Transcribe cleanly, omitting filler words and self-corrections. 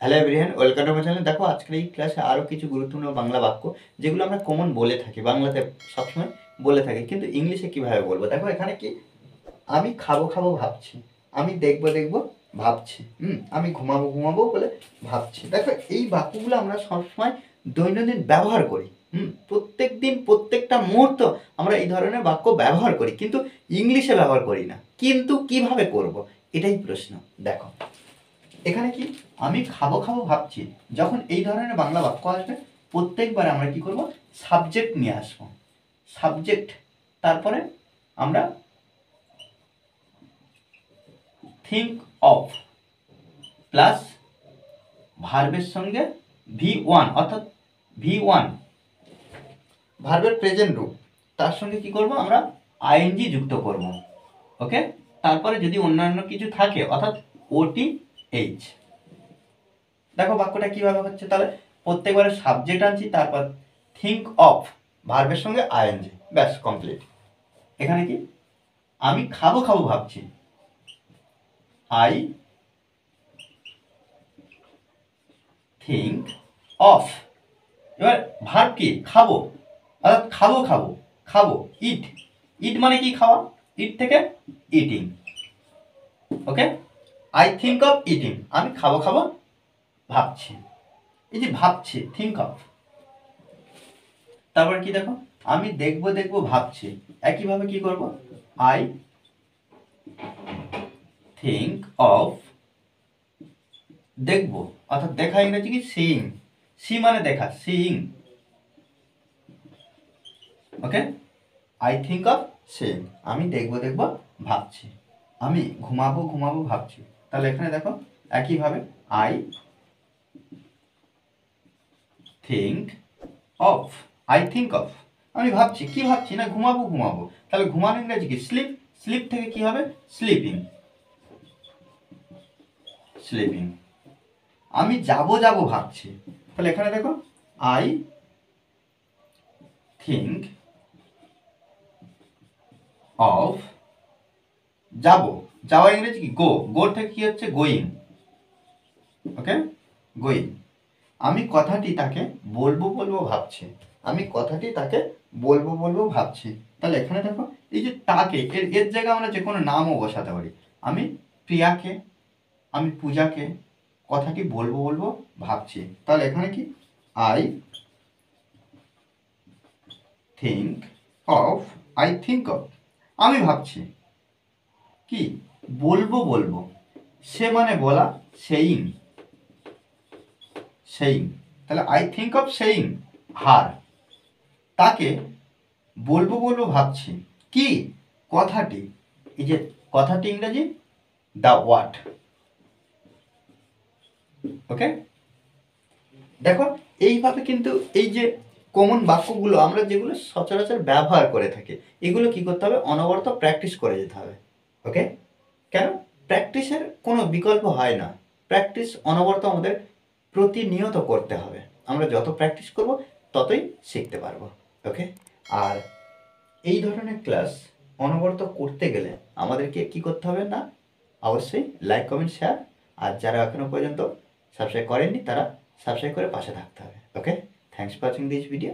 Hello everyone, welcome to my channel. দেখো আজকের এই ক্লাসে আরও কিছু গুরুত্বপূর্ণ বাংলা বাক্য যেগুলো আমরা কমন বলে থাকি, বাংলাতে সবসময় বলে থাকি, কিন্তু ইংলিশে কিভাবে বলবো। দেখো এখানে কি, আমি খাবো খাবো ভাবছি, আমি দেখবো দেখবো ভাবছি, আমি ঘুমাবো ঘুমাবো বলে ভাবছি। দেখো এই বাক্যগুলো আমরা সবসময় দৈনন্দিন ব্যবহার করি। প্রত্যেক দিন প্রত্যেকটা মুহূর্ত আমরা এই ধরনের বাক্য ব্যবহার করি, কিন্তু ইংলিশে ব্যবহার করি না। কিন্তু কিভাবে করব, এটাই প্রশ্ন। দেখো এখানে কি, আমি খাবো খাবো ভাবছি, যখন এই ধরনের বাংলা বাক্য আসবে প্রত্যেকবার আমরা কি করব, সাবজেক্ট নিয়ে আসবো। সাবজেক্ট, তারপরে আমরা থিঙ্ক অফ প্লাস ভার্বের সঙ্গে V1, অর্থাৎ V1 ভার্বের প্রেজেন্ট রূপ, তার সঙ্গে কি করব, আমরা আইএনজি যুক্ত করব। ওকে, তারপরে যদি অন্যান্য কিছু থাকে অর্থাৎ OTH। দেখো বাক্যটা কিভাবে হচ্ছে, তাহলে প্রত্যেকবারে সাবজেক্ট আনছি, তারপর থিঙ্ক অফ ভার্বের সঙ্গে আইএনজি, ব্যাস কমপ্লিট। এখানে কি, আমি খাবো খাবো ভাবছি, আই থিঙ্ক অফ। এবার ভার্ব কি, খাবো, অর্থাৎ খাবো খাবো খাবো, ইট। ইট মানে কি, খাওয়া, ইট থেকে eating. Okay, I think of eating, আমি খাবো খাবো ভাবছি। এই যে ভাবছি, থিঙ্ক অফ। তারপর কি দেখো, আমি দেখবো দেখবো ভাবছি, একইভাবে কি করব, আই থিঙ্ক অফ দেখবো, অর্থাৎ দেখা ইংরেজি কি, সিইং। সি মানে দেখা, seeing. Okay, I think of seeing, আমি দেখবো দেখবো ভাবছি, আমি ঘুমাবো ঘুমাবো ভাবছি। তাহলে এখানে দেখো একইভাবে I think of, I think of, আমি ভাবছি, কি ভাবছি না, ঘুমাবো ঘুমাবো। তাহলে ঘুমানো ইংরেজি কি, স্লিপ। স্লিপ থেকে কি হবে, স্লিপিং। স্লিপিং। আমি যাবো যাবো ভাবছি, তাহলে এখানে দেখো আই থিঙ্ক অফ যাবো। যাওয়া ইংরেজি কি, গো। গোর থেকে কি হচ্ছে, গোয়িং। ওকে, গোয়িং। আমি কথাটি তাকে বলবো বলবো ভাবছি, আমি কথাটি তাকে বলবো বলবো ভাবছি। তাহলে এখানে দেখো এই যে তাকে, এর জায়গায় আমরা যে কোনো নামও বসাতে পারি। আমি প্রিয়াকে, আমি পূজাকে কথাটি বলবো বলবো ভাবছি। তাহলে এখানে কি, I think of, I think of, আমি ভাবছি কি, বলবো বলবো। সে মানে বলা, সেইং। সেইং, তাহলে আই থিঙ্ক অফ সেইং হার, তাকে বলবো বলবো ভাবছি কি, কথাটি। এই যে কথাটি ইংরেজি দ্য ওয়াট। ওকে, দেখো এইভাবে কিন্তু এই যে কমন বাক্যগুলো আমরা যেগুলো সচরাচর ব্যবহার করে থাকি, এগুলো কি করতে হবে, অনবরত প্র্যাকটিস করে যেতে হবে। ওকে, কেন, প্র্যাকটিসের কোনো বিকল্প হয় না। প্র্যাকটিস অনবরত আমাদের প্রতিনিয়ত করতে হবে। আমরা যত প্র্যাকটিস করব ততই শিখতে পারবো। ওকে, আর এই ধরনের ক্লাস অনবরত করতে গেলে আমাদেরকে কি করতে হবে না, অবশ্যই লাইক কমেন্ট শেয়ার, আর যারা এখনো পর্যন্ত সাবস্ক্রাইব করেননি তারা সাবস্ক্রাইব করে পাশে থাকতে হবে। Okay, thanks for watching this video.